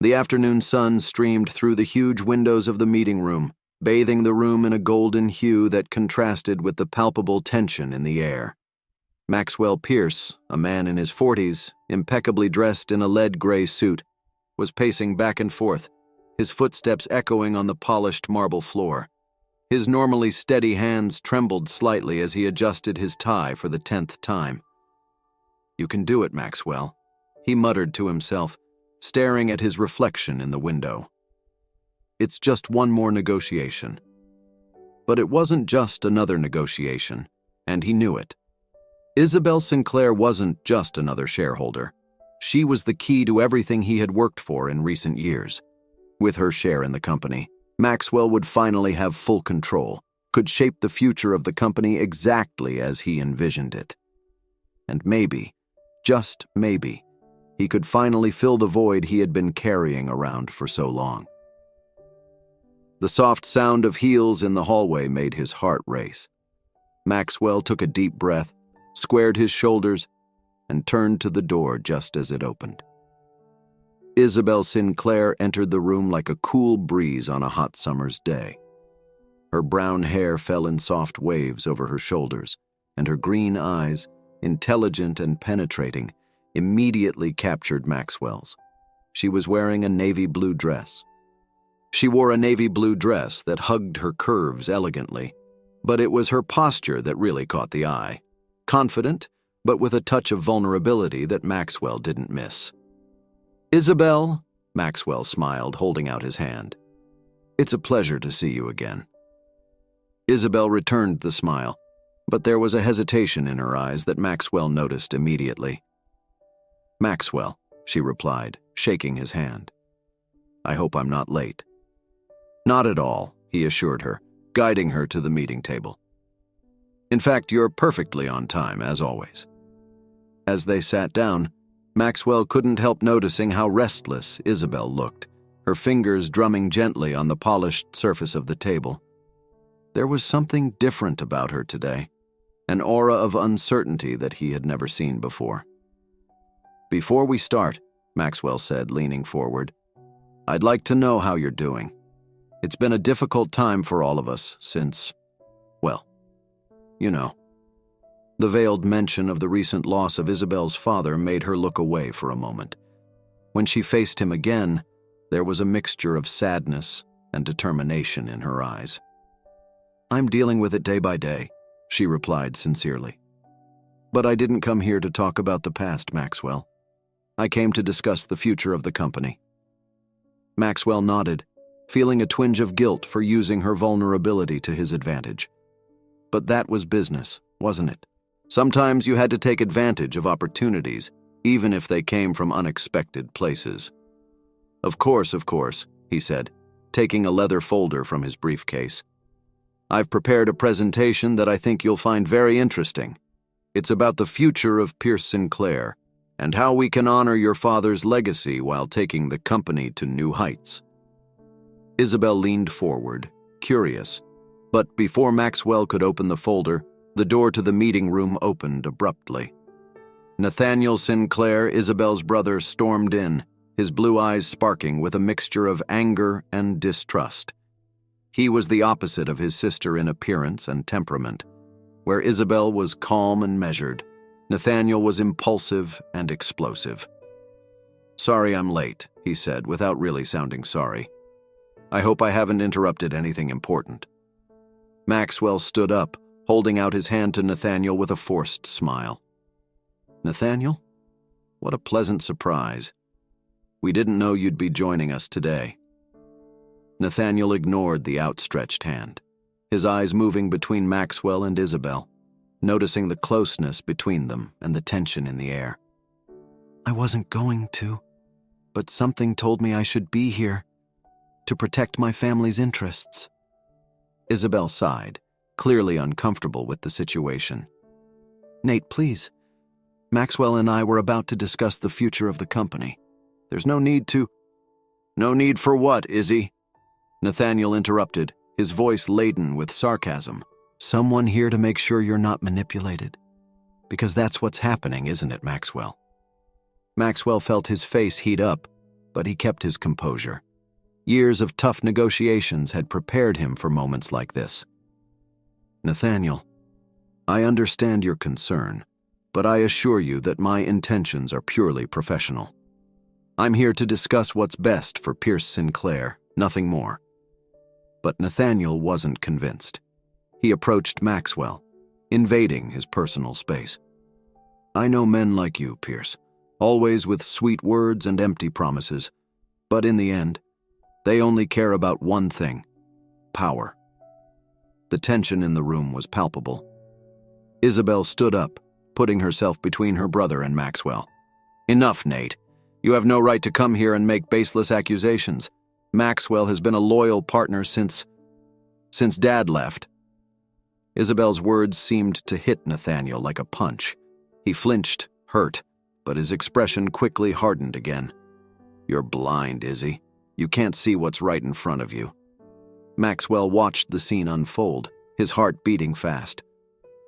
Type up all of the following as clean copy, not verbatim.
The afternoon sun streamed through the huge windows of the meeting room, bathing the room in a golden hue that contrasted with the palpable tension in the air. Maxwell Pierce, a man in his 40s, impeccably dressed in a lead-gray suit, was pacing back and forth, his footsteps echoing on the polished marble floor. His normally steady hands trembled slightly as he adjusted his tie for the 10th time. "You can do it, Maxwell," he muttered to himself, staring at his reflection in the window. "It's just one more negotiation." But it wasn't just another negotiation, and he knew it. Isabel Sinclair wasn't just another shareholder. She was the key to everything he had worked for in recent years. With her share in the company, Maxwell would finally have full control, could shape the future of the company exactly as he envisioned it. And maybe, just maybe, he could finally fill the void he had been carrying around for so long. The soft sound of heels in the hallway made his heart race. Maxwell took a deep breath, squared his shoulders, and turned to the door just as it opened. Isabel Sinclair entered the room like a cool breeze on a hot summer's day. Her brown hair fell in soft waves over her shoulders, and her green eyes, intelligent and penetrating, immediately captured Maxwell's. She was wearing a navy blue dress. She wore a navy blue dress that hugged her curves elegantly, but it was her posture that really caught the eye. Confident, but with a touch of vulnerability that Maxwell didn't miss. "Isabel," Maxwell smiled, holding out his hand. "It's a pleasure to see you again." Isabel returned the smile, but there was a hesitation in her eyes that Maxwell noticed immediately. "Maxwell," she replied, shaking his hand. "I hope I'm not late." "Not at all," he assured her, guiding her to the meeting table. "In fact, you're perfectly on time, as always." As they sat down, Maxwell couldn't help noticing how restless Isabel looked, her fingers drumming gently on the polished surface of the table. There was something different about her today, an aura of uncertainty that he had never seen before. "Before we start," Maxwell said, leaning forward, "I'd like to know how you're doing. It's been a difficult time for all of us since, well, you know." The veiled mention of the recent loss of Isabel's father made her look away for a moment. When she faced him again, there was a mixture of sadness and determination in her eyes. "I'm dealing with it day by day," she replied sincerely. "But I didn't come here to talk about the past, Maxwell. I came to discuss the future of the company." Maxwell nodded, feeling a twinge of guilt for using her vulnerability to his advantage. But that was business, wasn't it? Sometimes you had to take advantage of opportunities, even if they came from unexpected places. Of course," he said, taking a leather folder from his briefcase. "I've prepared a presentation that I think you'll find very interesting. It's about the future of Pierce Sinclair and how we can honor your father's legacy while taking the company to new heights." Isabel leaned forward, curious, but before Maxwell could open the folder, the door to the meeting room opened abruptly. Nathaniel Sinclair, Isabel's brother, stormed in, his blue eyes sparking with a mixture of anger and distrust. He was the opposite of his sister in appearance and temperament. Where Isabel was calm and measured, Nathaniel was impulsive and explosive. "Sorry I'm late," he said, without really sounding sorry. "I hope I haven't interrupted anything important." Maxwell stood up, holding out his hand to Nathaniel with a forced smile. "Nathaniel? What a pleasant surprise. We didn't know you'd be joining us today." Nathaniel ignored the outstretched hand, his eyes moving between Maxwell and Isabel, noticing the closeness between them and the tension in the air. "I wasn't going to, but something told me I should be here, to protect my family's interests." Isabel sighed, clearly uncomfortable with the situation. "Nate, please. Maxwell and I were about to discuss the future of the company. There's no need to—" "No need for what, Izzy?" Nathaniel interrupted, his voice laden with sarcasm. "Someone here to make sure you're not manipulated. Because that's what's happening, isn't it, Maxwell?" Maxwell felt his face heat up, but he kept his composure. Years of tough negotiations had prepared him for moments like this. "Nathaniel, I understand your concern, but I assure you that my intentions are purely professional. I'm here to discuss what's best for Pierce Sinclair, nothing more." But Nathaniel wasn't convinced. He approached Maxwell, invading his personal space. "I know men like you, Pierce, always with sweet words and empty promises, but in the end, they only care about one thing: power." The tension in the room was palpable. Isabel stood up, putting herself between her brother and Maxwell. "Enough, Nate. You have no right to come here and make baseless accusations. Maxwell has been a loyal partner since Dad left." Isabel's words seemed to hit Nathaniel like a punch. He flinched, hurt, but his expression quickly hardened again. "You're blind, Izzy. You can't see what's right in front of you." Maxwell watched the scene unfold, his heart beating fast.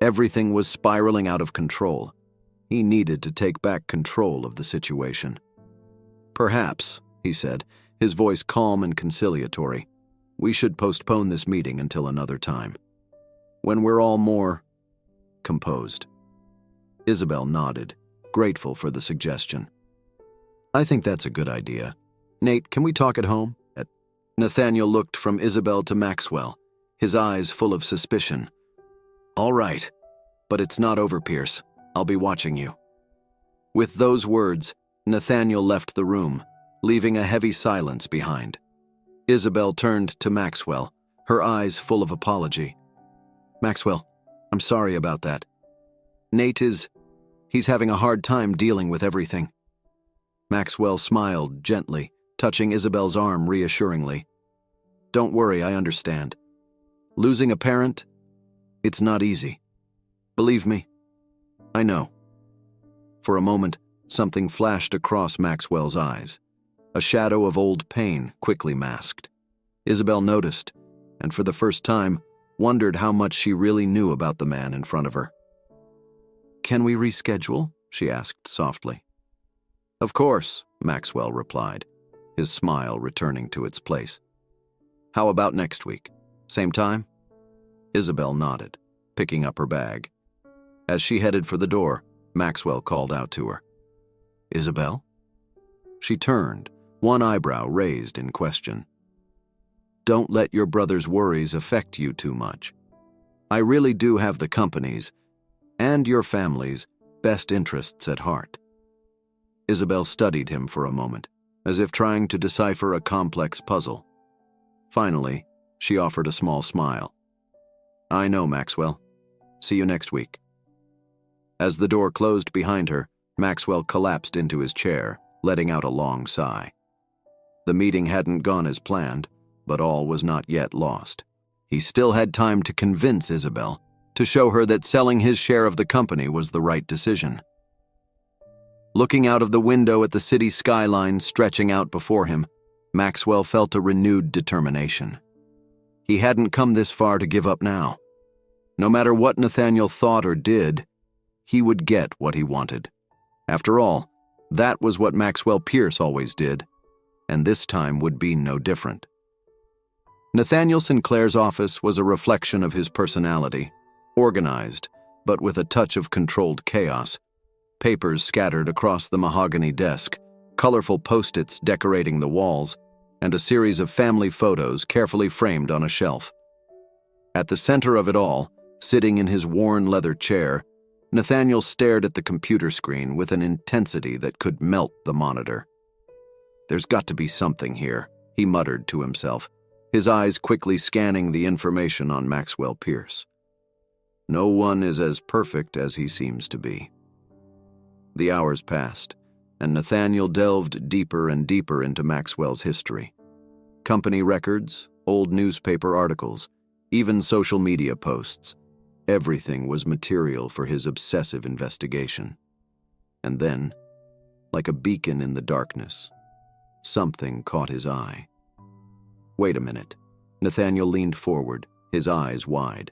Everything was spiraling out of control. He needed to take back control of the situation. "Perhaps," he said, his voice calm and conciliatory, "we should postpone this meeting until another time, when we're all more composed." Isabel nodded, grateful for the suggestion. "I think that's a good idea. Nate, can we talk at home?" Nathaniel looked from Isabel to Maxwell, his eyes full of suspicion. "All right, but it's not over, Pierce. I'll be watching you." With those words, Nathaniel left the room, leaving a heavy silence behind. Isabel turned to Maxwell, her eyes full of apology. "Maxwell, I'm sorry about that. Nate he's having a hard time dealing with everything." Maxwell smiled gently, touching Isabel's arm reassuringly. "Don't worry, I understand. Losing a parent, it's not easy. Believe me, I know." For a moment, something flashed across Maxwell's eyes, a shadow of old pain quickly masked. Isabel noticed, and for the first time, wondered how much she really knew about the man in front of her. "Can we reschedule?" she asked softly. "Of course," Maxwell replied, his smile returning to its place. "How about next week? Same time?" Isabel nodded, picking up her bag. As she headed for the door, Maxwell called out to her. "Isabel?" She turned, one eyebrow raised in question. "Don't let your brother's worries affect you too much. I really do have the company's, and your family's, best interests at heart." Isabel studied him for a moment, as if trying to decipher a complex puzzle. Finally, she offered a small smile. "I know, Maxwell. See you next week." As the door closed behind her, Maxwell collapsed into his chair, letting out a long sigh. The meeting hadn't gone as planned, but all was not yet lost. He still had time to convince Isabel, to show her that selling his share of the company was the right decision. Looking out of the window at the city skyline stretching out before him, Maxwell felt a renewed determination. He hadn't come this far to give up now. No matter what Nathaniel thought or did, he would get what he wanted. After all, that was what Maxwell Pierce always did, and this time would be no different. Nathaniel Sinclair's office was a reflection of his personality, organized, but with a touch of controlled chaos. Papers scattered across the mahogany desk, colorful post-its decorating the walls, and a series of family photos carefully framed on a shelf. At the center of it all, sitting in his worn leather chair, Nathaniel stared at the computer screen with an intensity that could melt the monitor. "There's got to be something here," he muttered to himself, his eyes quickly scanning the information on Maxwell Pierce. "No one is as perfect as he seems to be." The hours passed, and Nathaniel delved deeper and deeper into Maxwell's history. Company records, old newspaper articles, even social media posts. Everything was material for his obsessive investigation. And then, like a beacon in the darkness, something caught his eye. "Wait a minute." Nathaniel leaned forward, his eyes wide.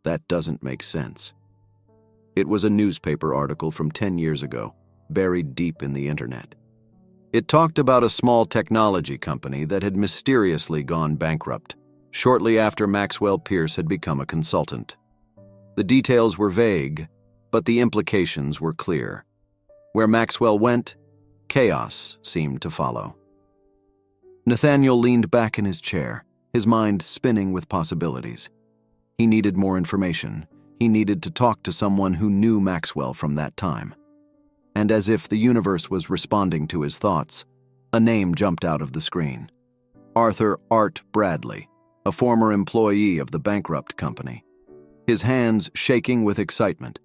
"That doesn't make sense." It was a newspaper article from 10 years ago, buried deep in the internet. It talked about a small technology company that had mysteriously gone bankrupt shortly after Maxwell Pierce had become a consultant. The details were vague, but the implications were clear. Where Maxwell went, chaos seemed to follow. Nathaniel leaned back in his chair, his mind spinning with possibilities. He needed more information. He needed to talk to someone who knew Maxwell from that time. And as if the universe was responding to his thoughts, a name jumped out of the screen. Arthur Art Bradley, a former employee of the bankrupt company. His hands shaking with excitement,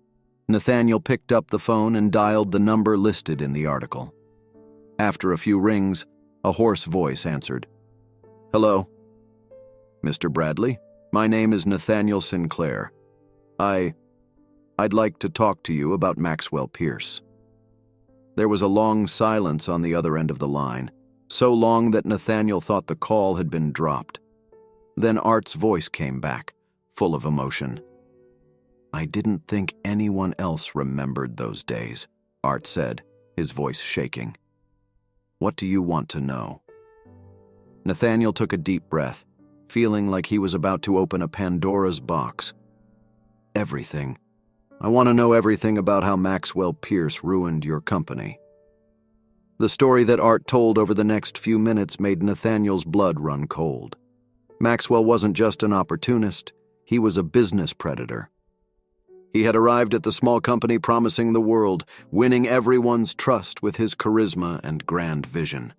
Nathaniel picked up the phone and dialed the number listed in the article. After a few rings, a hoarse voice answered. "Hello? Mr. Bradley, my name is Nathaniel Sinclair. I'd like to talk to you about Maxwell Pierce." There was a long silence on the other end of the line, so long that Nathaniel thought the call had been dropped. Then Art's voice came back, full of emotion. "I didn't think anyone else remembered those days," Art said, his voice shaking. "What do you want to know?" Nathaniel took a deep breath, feeling like he was about to open a Pandora's box. "Everything. I want to know everything about how Maxwell Pierce ruined your company." The story that Art told over the next few minutes made Nathaniel's blood run cold. Maxwell wasn't just an opportunist, he was a business predator. He had arrived at the small company promising the world, winning everyone's trust with his charisma and grand vision.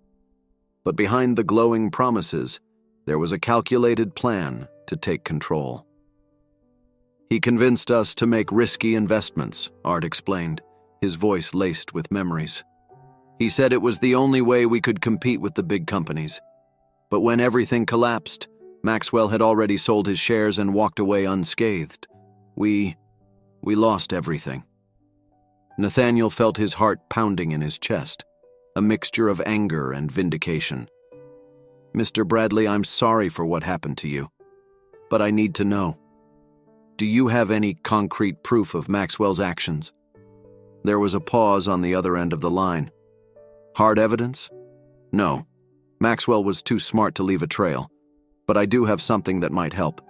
But behind the glowing promises, there was a calculated plan to take control. "He convinced us to make risky investments," Art explained, his voice laced with memories. "He said it was the only way we could compete with the big companies. But when everything collapsed, Maxwell had already sold his shares and walked away unscathed. We lost everything." Nathaniel felt his heart pounding in his chest, a mixture of anger and vindication. "Mr. Bradley, I'm sorry for what happened to you, but I need to know. Do you have any concrete proof of Maxwell's actions?" There was a pause on the other end of the line. "Hard evidence? No. Maxwell was too smart to leave a trail, but I do have something that might help.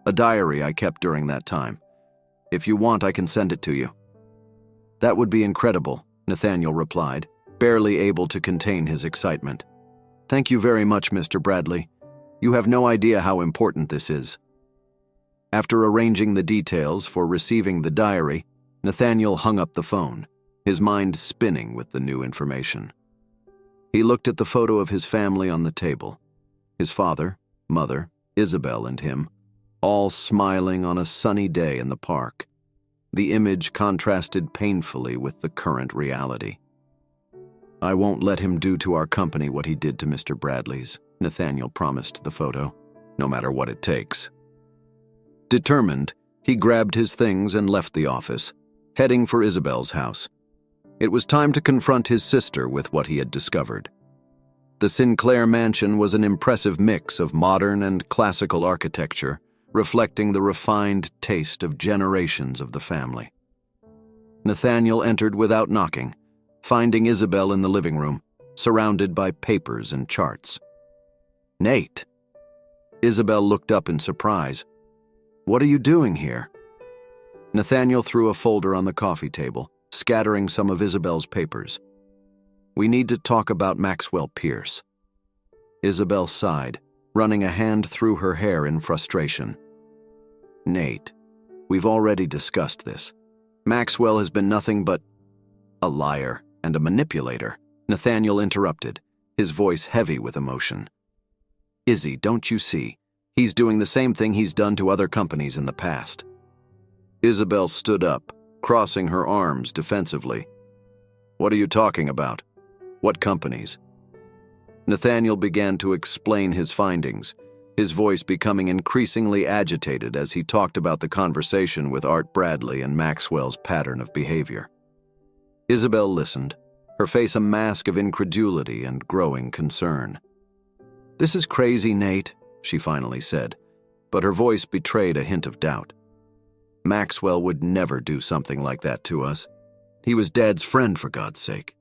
A diary I kept during that time. If you want, I can send it to you." "That would be incredible," Nathaniel replied, barely able to contain his excitement. "Thank you very much, Mr. Bradley. You have no idea how important this is." After arranging the details for receiving the diary, Nathaniel hung up the phone, his mind spinning with the new information. He looked at the photo of his family on the table. His father, mother, Isabel, and him, all smiling on a sunny day in the park. The image contrasted painfully with the current reality. "I won't let him do to our company what he did to Mr. Bradley's," Nathaniel promised the photo, "no matter what it takes." Determined, he grabbed his things and left the office, heading for Isabel's house. It was time to confront his sister with what he had discovered. The Sinclair mansion was an impressive mix of modern and classical architecture, reflecting the refined taste of generations of the family. Nathaniel entered without knocking, finding Isabel in the living room, surrounded by papers and charts. "Nate!" Isabel looked up in surprise. "What are you doing here?" Nathaniel threw a folder on the coffee table, scattering some of Isabel's papers. "We need to talk about Maxwell Pierce." Isabel sighed, running a hand through her hair in frustration. "Nate, we've already discussed this. Maxwell has been nothing but a liar and a manipulator," Nathaniel interrupted, his voice heavy with emotion. "Izzy, don't you see? He's doing the same thing he's done to other companies in the past." Isabel stood up, crossing her arms defensively. "What are you talking about? What companies?" Nathaniel began to explain his findings, his voice becoming increasingly agitated as he talked about the conversation with Art Bradley and Maxwell's pattern of behavior. Isabel listened, her face a mask of incredulity and growing concern. "This is crazy, Nate," she finally said, but her voice betrayed a hint of doubt. "Maxwell would never do something like that to us. He was Dad's friend, for God's sake.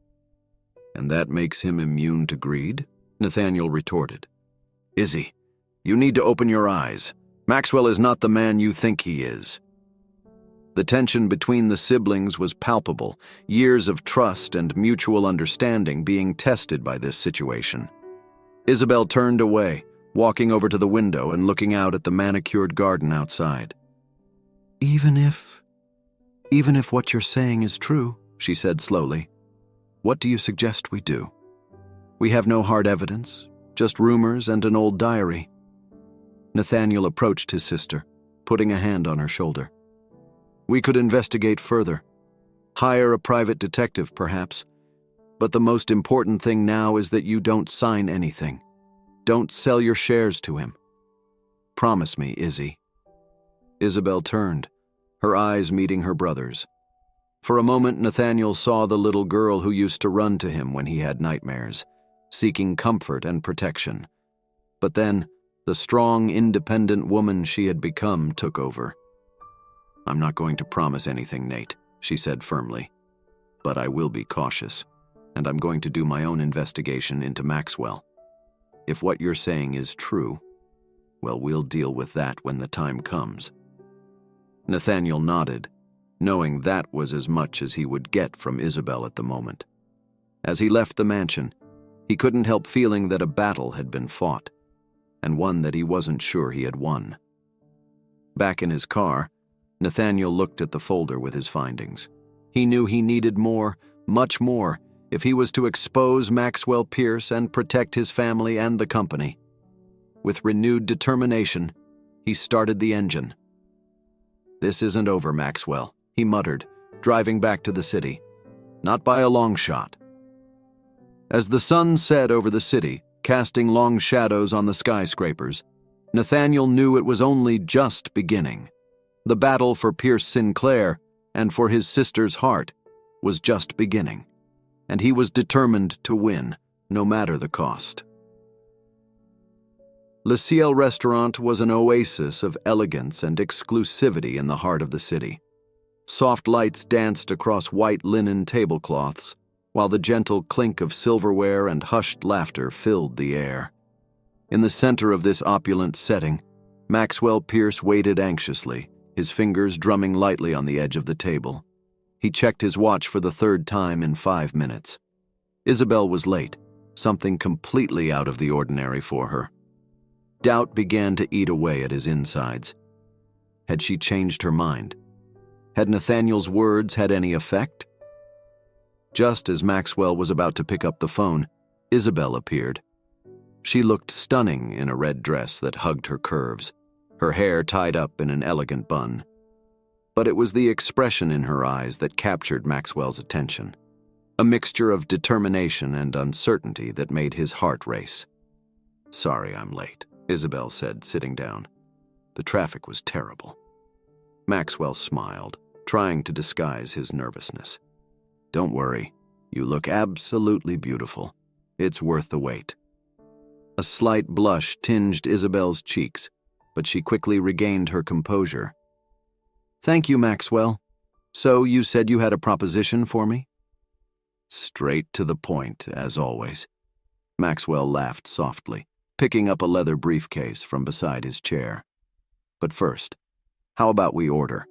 And that makes him immune to greed? Nathaniel retorted. Izzy, you need to open your eyes. Maxwell is not the man you think he is. The tension between the siblings was palpable, years of trust and mutual understanding being tested by this situation. Isabel turned away, walking over to the window and looking out at the manicured garden outside. Even if what you're saying is true, she said slowly, what do you suggest we do? We have no hard evidence, just rumors and an old diary. Nathaniel approached his sister, putting a hand on her shoulder. We could investigate further. Hire a private detective, perhaps. But the most important thing now is that you don't sign anything. Don't sell your shares to him. Promise me, Izzy. Isabel turned, her eyes meeting her brother's. For a moment, Nathaniel saw the little girl who used to run to him when he had nightmares, seeking comfort and protection. But then, the strong, independent woman she had become took over. I'm not going to promise anything, Nate, she said firmly. But I will be cautious, and I'm going to do my own investigation into Maxwell. If what you're saying is true, well, we'll deal with that when the time comes. Nathaniel nodded, knowing that was as much as he would get from Isabel at the moment. As he left the mansion, he couldn't help feeling that a battle had been fought, and one that he wasn't sure he had won. Back in his car, Nathaniel looked at the folder with his findings. He knew he needed more, much more, if he was to expose Maxwell Pierce and protect his family and the company. With renewed determination, he started the engine. This isn't over, Maxwell, he muttered, driving back to the city. Not by a long shot. As the sun set over the city, casting long shadows on the skyscrapers, Nathaniel knew it was only just beginning. The battle for Pierce Sinclair and for his sister's heart was just beginning, and he was determined to win, no matter the cost. Le Ciel restaurant was an oasis of elegance and exclusivity in the heart of the city. Soft lights danced across white linen tablecloths, while the gentle clink of silverware and hushed laughter filled the air. In the center of this opulent setting, Maxwell Pierce waited anxiously, his fingers drumming lightly on the edge of the table. He checked his watch for the third time in 5 minutes. Isabel was late, something completely out of the ordinary for her. Doubt began to eat away at his insides. Had she changed her mind? Had Nathaniel's words had any effect? Just as Maxwell was about to pick up the phone, Isabel appeared. She looked stunning in a red dress that hugged her curves, her hair tied up in an elegant bun. But it was the expression in her eyes that captured Maxwell's attention, a mixture of determination and uncertainty that made his heart race. Sorry I'm late, Isabel said, sitting down. The traffic was terrible. Maxwell smiled, trying to disguise his nervousness. Don't worry, you look absolutely beautiful. It's worth the wait. A slight blush tinged Isabel's cheeks, but she quickly regained her composure. Thank you, Maxwell. So you said you had a proposition for me? Straight to the point, as always. Maxwell laughed softly, picking up a leather briefcase from beside his chair. But first, how about we order?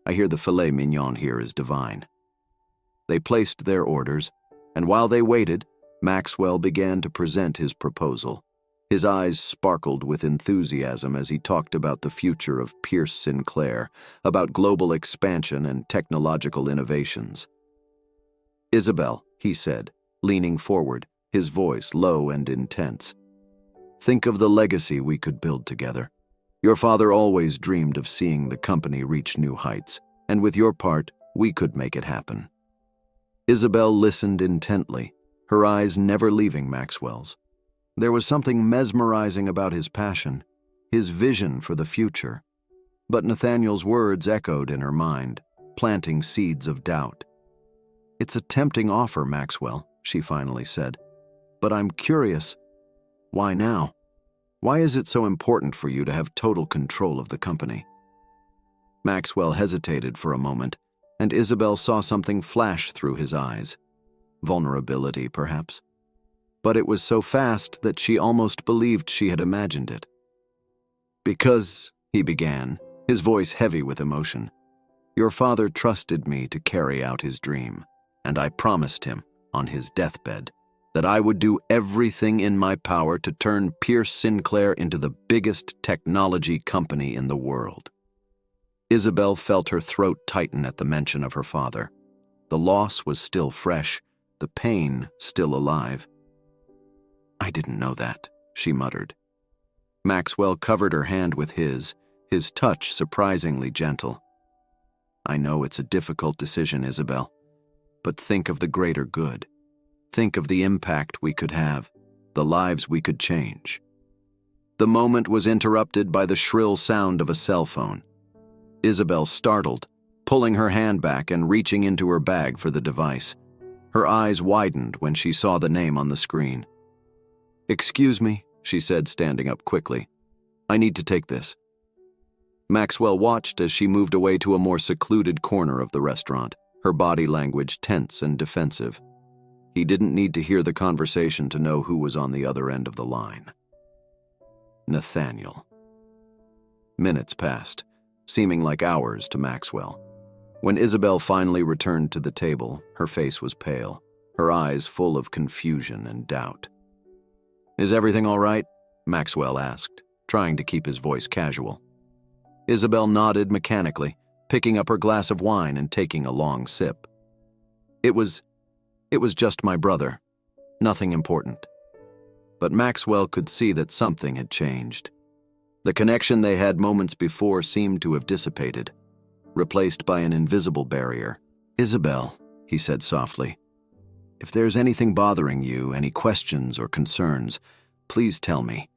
I hear the filet mignon here is divine. They placed their orders, and while they waited, Maxwell began to present his proposal. His eyes sparkled with enthusiasm as he talked about the future of Pierce Sinclair, about global expansion and technological innovations. Isabel, he said, leaning forward, his voice low and intense. Think of the legacy we could build together. Your father always dreamed of seeing the company reach new heights, and with your part, we could make it happen. Isabel listened intently, her eyes never leaving Maxwell's. There was something mesmerizing about his passion, his vision for the future. But Nathaniel's words echoed in her mind, planting seeds of doubt. It's a tempting offer, Maxwell, she finally said. But I'm curious. Why now? Why is it so important for you to have total control of the company? Maxwell hesitated for a moment, and Isabel saw something flash through his eyes. Vulnerability, perhaps. but it was so fast that she almost believed she had imagined it. "Because," he began, his voice heavy with emotion, "your father trusted me to carry out his dream, and I promised him, on his deathbed, that I would do everything in my power to turn Pierce Sinclair into the biggest technology company in the world." Isabel felt her throat tighten at the mention of her father. The loss was still fresh, the pain still alive. "I didn't know that," she muttered. Maxwell covered her hand with his touch surprisingly gentle. "I know it's a difficult decision, Isabel, but think of the greater good. Think of the impact we could have, the lives we could change." The moment was interrupted by the shrill sound of a cell phone. Isabel startled, pulling her hand back and reaching into her bag for the device. Her eyes widened when she saw the name on the screen. "Excuse me," she said, standing up quickly. "I need to take this." Maxwell watched as she moved away to a more secluded corner of the restaurant, her body language tense and defensive. He didn't need to hear the conversation to know who was on the other end of the line. Nathaniel. Minutes passed, seeming like hours to Maxwell. When Isabel finally returned to the table, her face was pale, her eyes full of confusion and doubt. "Is everything all right?" Maxwell asked, trying to keep his voice casual. Isabel nodded mechanically, picking up her glass of wine and taking a long sip. It was just my brother. Nothing important." But Maxwell could see that something had changed. The connection they had moments before seemed to have dissipated, replaced by an invisible barrier. "Isabel," he said softly, "if there's anything bothering you, any questions or concerns, please tell me.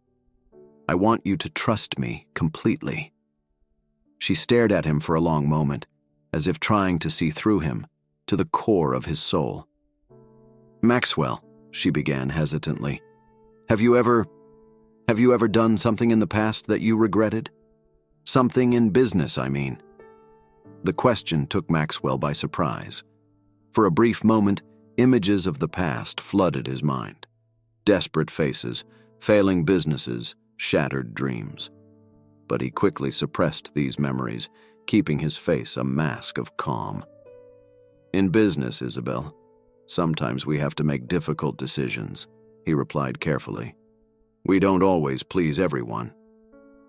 I want you to trust me completely." She stared at him for a long moment, as if trying to see through him, to the core of his soul. "Maxwell," she began hesitantly, Have you ever done something in the past that you regretted? Something in business, I mean." The question took Maxwell by surprise. For a brief moment, images of the past flooded his mind. Desperate faces, failing businesses, shattered dreams. But he quickly suppressed these memories, keeping his face a mask of calm. "In business, Isabel, sometimes we have to make difficult decisions," he replied carefully. "We don't always please everyone.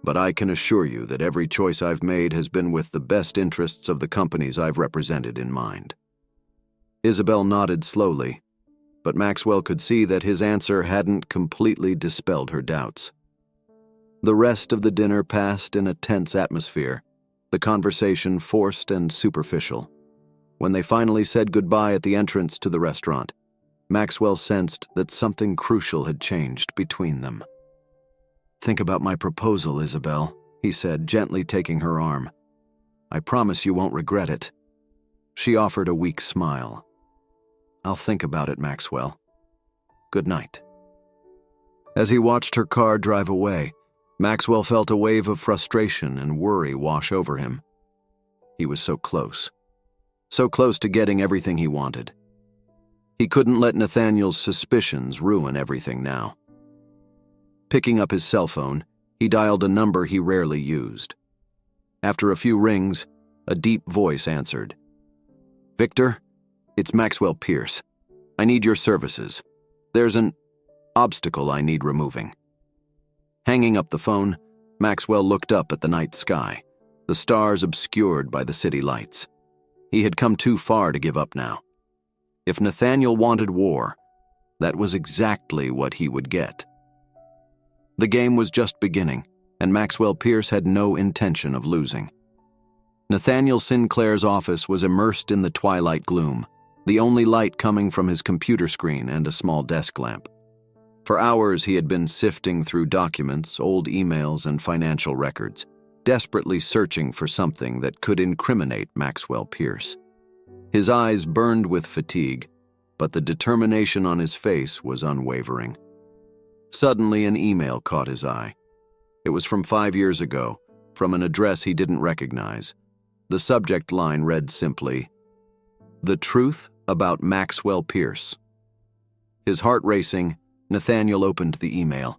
But I can assure you that every choice I've made has been with the best interests of the companies I've represented in mind." Isabel nodded slowly, but Maxwell could see that his answer hadn't completely dispelled her doubts. The rest of the dinner passed in a tense atmosphere, the conversation forced and superficial. When they finally said goodbye at the entrance to the restaurant, Maxwell sensed that something crucial had changed between them. "Think about my proposal, Isabel," he said, gently taking her arm. "I promise you won't regret it." She offered a weak smile. "I'll think about it, Maxwell. Good night." As he watched her car drive away, Maxwell felt a wave of frustration and worry wash over him. He was so close to getting everything he wanted. He couldn't let Nathaniel's suspicions ruin everything now. Picking up his cell phone, he dialed a number he rarely used. After a few rings, a deep voice answered. "Victor, it's Maxwell Pierce. I need your services. There's an obstacle I need removing." Hanging up the phone, Maxwell looked up at the night sky, the stars obscured by the city lights. He had come too far to give up now. If Nathaniel wanted war, that was exactly what he would get. The game was just beginning, and Maxwell Pierce had no intention of losing. Nathaniel Sinclair's office was immersed in the twilight gloom, the only light coming from his computer screen and a small desk lamp. For hours he had been sifting through documents, old emails, and financial records, desperately searching for something that could incriminate Maxwell Pierce. His eyes burned with fatigue, but the determination on his face was unwavering. Suddenly, an email caught his eye. It was from 5 years ago, from an address he didn't recognize. The subject line read simply, "The truth about Maxwell Pierce." His heart racing, Nathaniel opened the email.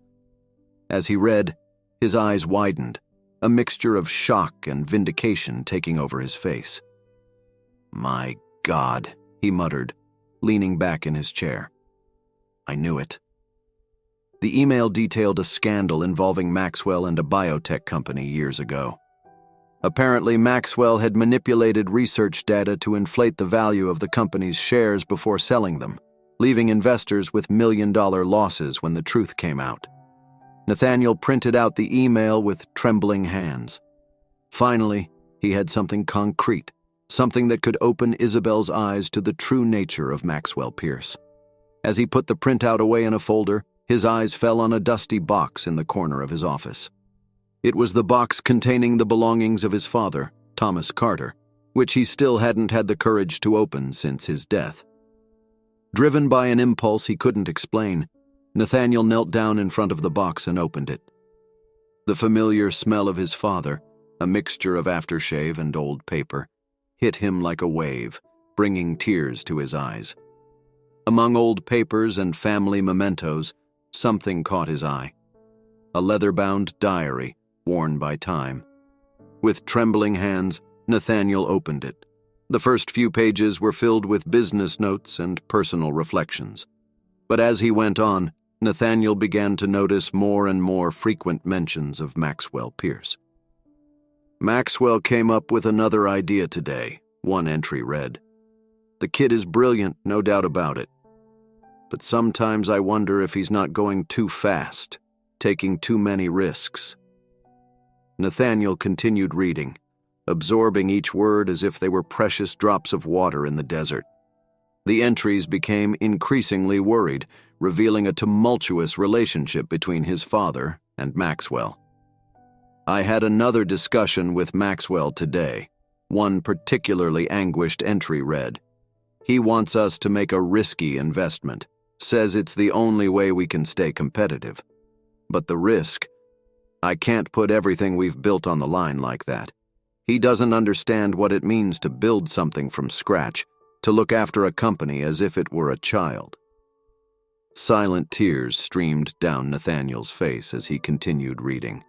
As he read, his eyes widened, a mixture of shock and vindication taking over his face. "My God," he muttered, leaning back in his chair. "I knew it." The email detailed a scandal involving Maxwell and a biotech company years ago. Apparently, Maxwell had manipulated research data to inflate the value of the company's shares before selling them, leaving investors with million-dollar losses when the truth came out. Nathaniel printed out the email with trembling hands. Finally, he had something concrete, something that could open Isabel's eyes to the true nature of Maxwell Pierce. As he put the printout away in a folder, his eyes fell on a dusty box in the corner of his office. It was the box containing the belongings of his father, Thomas Carter, which he still hadn't had the courage to open since his death. Driven by an impulse he couldn't explain, Nathaniel knelt down in front of the box and opened it. The familiar smell of his father, a mixture of aftershave and old paper, hit him like a wave, bringing tears to his eyes. Among old papers and family mementos, something caught his eye. A leather-bound diary, worn by time. With trembling hands, Nathaniel opened it. The first few pages were filled with business notes and personal reflections. But as he went on, Nathaniel began to notice more and more frequent mentions of Maxwell Pierce. "Maxwell came up with another idea today," one entry read. "The kid is brilliant, no doubt about it. But sometimes I wonder if he's not going too fast, taking too many risks." Nathaniel continued reading, absorbing each word as if they were precious drops of water in the desert. The entries became increasingly worried, revealing a tumultuous relationship between his father and Maxwell. "I had another discussion with Maxwell today," one particularly anguished entry read. "He wants us to make a risky investment, says it's the only way we can stay competitive. But the risk, I can't put everything we've built on the line like that. He doesn't understand what it means to build something from scratch, to look after a company as if it were a child." Silent tears streamed down Nathaniel's face as he continued reading.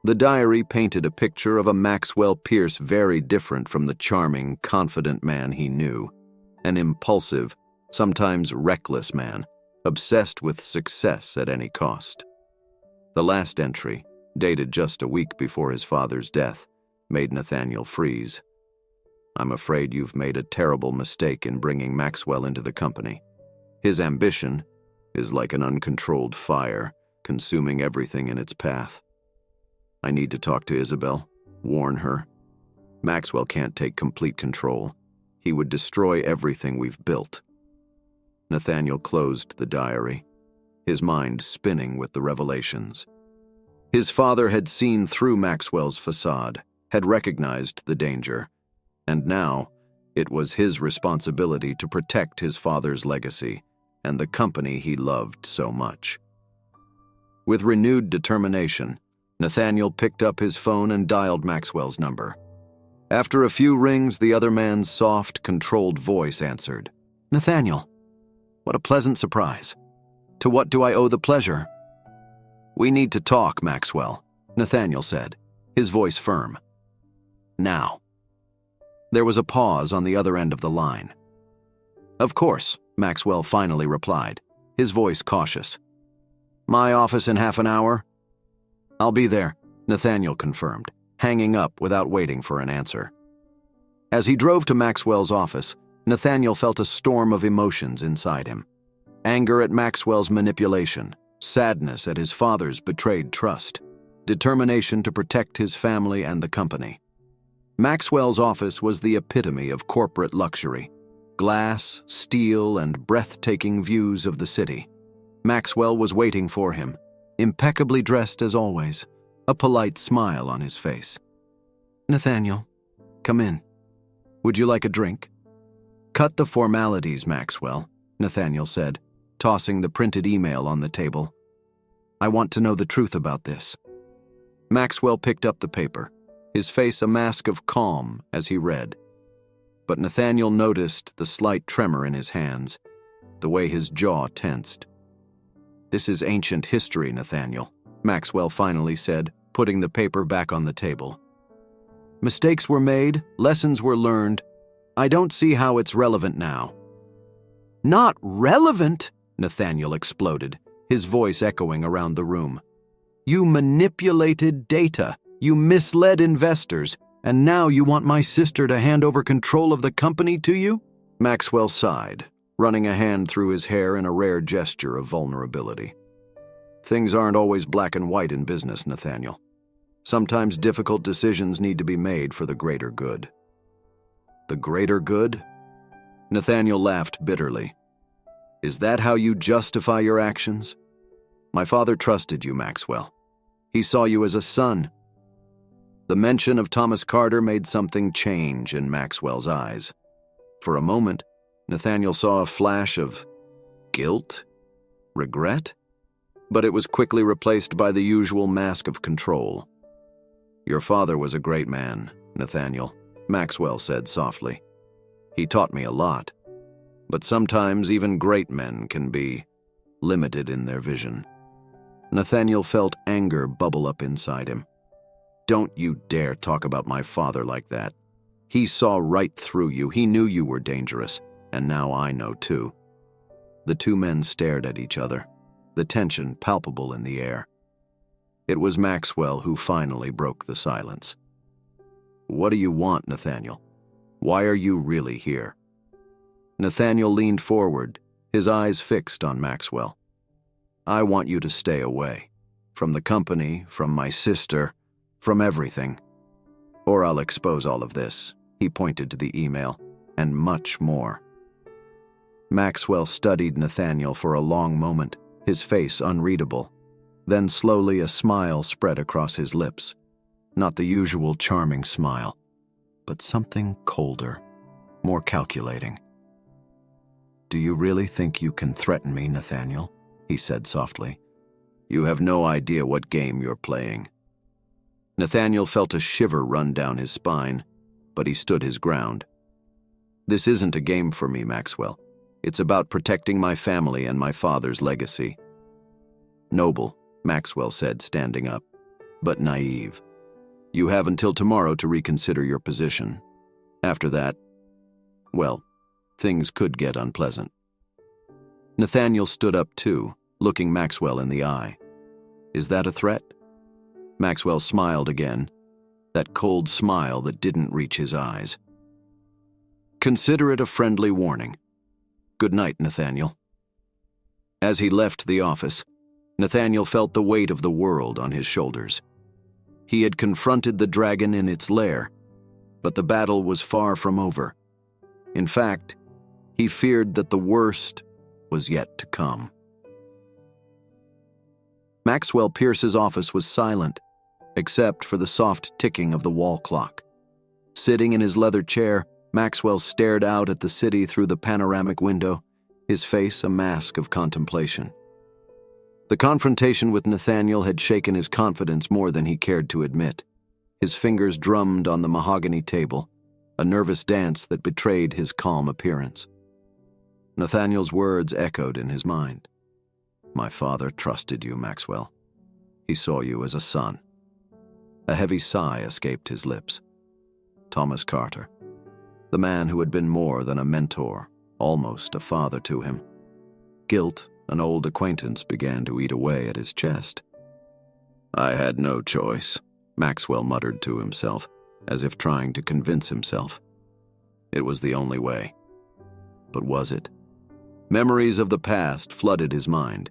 The diary painted a picture of a Maxwell Pierce very different from the charming, confident man he knew. An impulsive, sometimes reckless man, obsessed with success at any cost. The last entry, dated just a week before his father's death, made Nathaniel freeze. "I'm afraid you've made a terrible mistake in bringing Maxwell into the company. His ambition is like an uncontrolled fire, consuming everything in its path. I need to talk to Isabel, warn her. Maxwell can't take complete control. He would destroy everything we've built." Nathaniel closed the diary, his mind spinning with the revelations. His father had seen through Maxwell's facade, had recognized the danger, and now it was his responsibility to protect his father's legacy and the company he loved so much. With renewed determination, Nathaniel picked up his phone and dialed Maxwell's number. After a few rings, the other man's soft, controlled voice answered. "Nathaniel, what a pleasant surprise. To what do I owe the pleasure?" "We need to talk, Maxwell," Nathaniel said, his voice firm. "Now." There was a pause on the other end of the line. "Of course," Maxwell finally replied, his voice cautious. "My office in half an hour?" "I'll be there," Nathaniel confirmed, hanging up without waiting for an answer. As he drove to Maxwell's office, Nathaniel felt a storm of emotions inside him. Anger at Maxwell's manipulation, sadness at his father's betrayed trust, determination to protect his family and the company. Maxwell's office was the epitome of corporate luxury. Glass, steel, and breathtaking views of the city. Maxwell was waiting for him, impeccably dressed as always, a polite smile on his face. "Nathaniel, come in. Would you like a drink?" "Cut the formalities, Maxwell," Nathaniel said, tossing the printed email on the table. "I want to know the truth about this." Maxwell picked up the paper, his face a mask of calm as he read. But Nathaniel noticed the slight tremor in his hands, the way his jaw tensed. This is ancient history, Nathaniel, Maxwell finally said, putting the paper back on the table. Mistakes were made, lessons were learned. I don't see how it's relevant now. Not relevant? Nathaniel exploded, his voice echoing around the room. You manipulated data, you misled investors, and now you want my sister to hand over control of the company to you? Maxwell sighed, running a hand through his hair in a rare gesture of vulnerability. Things aren't always black and white in business, Nathaniel. Sometimes difficult decisions need to be made for the greater good. The greater good? Nathaniel laughed bitterly. Is that how you justify your actions? My father trusted you, Maxwell. He saw you as a son. The mention of Thomas Carter made something change in Maxwell's eyes. For a moment, Nathaniel saw a flash of guilt, regret, but it was quickly replaced by the usual mask of control. Your father was a great man, Nathaniel, Maxwell said softly. He taught me a lot, but sometimes even great men can be limited in their vision. Nathaniel felt anger bubble up inside him. Don't you dare talk about my father like that. He saw right through you. He knew you were dangerous, and now I know too. The two men stared at each other, the tension palpable in the air. It was Maxwell who finally broke the silence. What do you want, Nathaniel? Why are you really here? Nathaniel leaned forward, his eyes fixed on Maxwell. I want you to stay away. From the company, from my sister, from everything. Or I'll expose all of this, he pointed to the email, and much more. Maxwell studied Nathaniel for a long moment, his face unreadable. Then slowly a smile spread across his lips. Not the usual charming smile, but something colder, more calculating. Do you really think you can threaten me, Nathaniel? He said softly. You have no idea what game you're playing. Nathaniel felt a shiver run down his spine, but he stood his ground. This isn't a game for me, Maxwell. It's about protecting my family and my father's legacy. Noble, Maxwell said, standing up, but naive. You have until tomorrow to reconsider your position. After that, well, things could get unpleasant. Nathaniel stood up too, looking Maxwell in the eye. Is that a threat? Maxwell smiled again, that cold smile that didn't reach his eyes. Consider it a friendly warning. Good night, Nathaniel. As he left the office, Nathaniel felt the weight of the world on his shoulders. He had confronted the dragon in its lair, but the battle was far from over. In fact, he feared that the worst was yet to come. Maxwell Pierce's office was silent, except for the soft ticking of the wall clock. Sitting in his leather chair, Maxwell stared out at the city through the panoramic window, his face a mask of contemplation. The confrontation with Nathaniel had shaken his confidence more than he cared to admit. His fingers drummed on the mahogany table, a nervous dance that betrayed his calm appearance. Nathaniel's words echoed in his mind. My father trusted you, Maxwell. He saw you as a son. A heavy sigh escaped his lips. Thomas Carter, the man who had been more than a mentor, almost a father to him. Guilt, an old acquaintance, began to eat away at his chest. I had no choice, Maxwell muttered to himself, as if trying to convince himself. It was the only way. But was it? Memories of the past flooded his mind,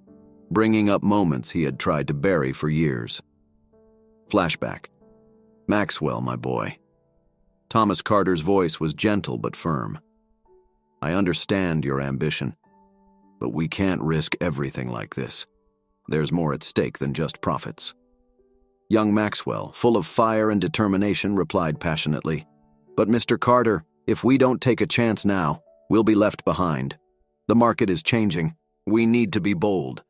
bringing up moments he had tried to bury for years. Flashback. Maxwell, my boy. Thomas Carter's voice was gentle but firm. I understand your ambition, but we can't risk everything like this. There's more at stake than just profits. Young Maxwell, full of fire and determination, replied passionately, But Mr. Carter, if we don't take a chance now, we'll be left behind. The market is changing. We need to be bold.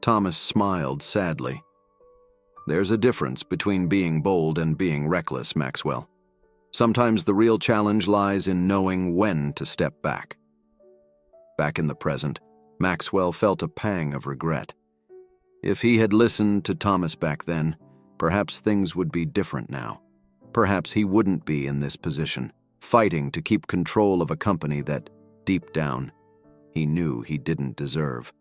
Thomas smiled sadly. There's a difference between being bold and being reckless, Maxwell. Sometimes the real challenge lies in knowing when to step back. Back in the present, Maxwell felt a pang of regret. If he had listened to Thomas back then, perhaps things would be different now. Perhaps he wouldn't be in this position, fighting to keep control of a company that, deep down, he knew he didn't deserve.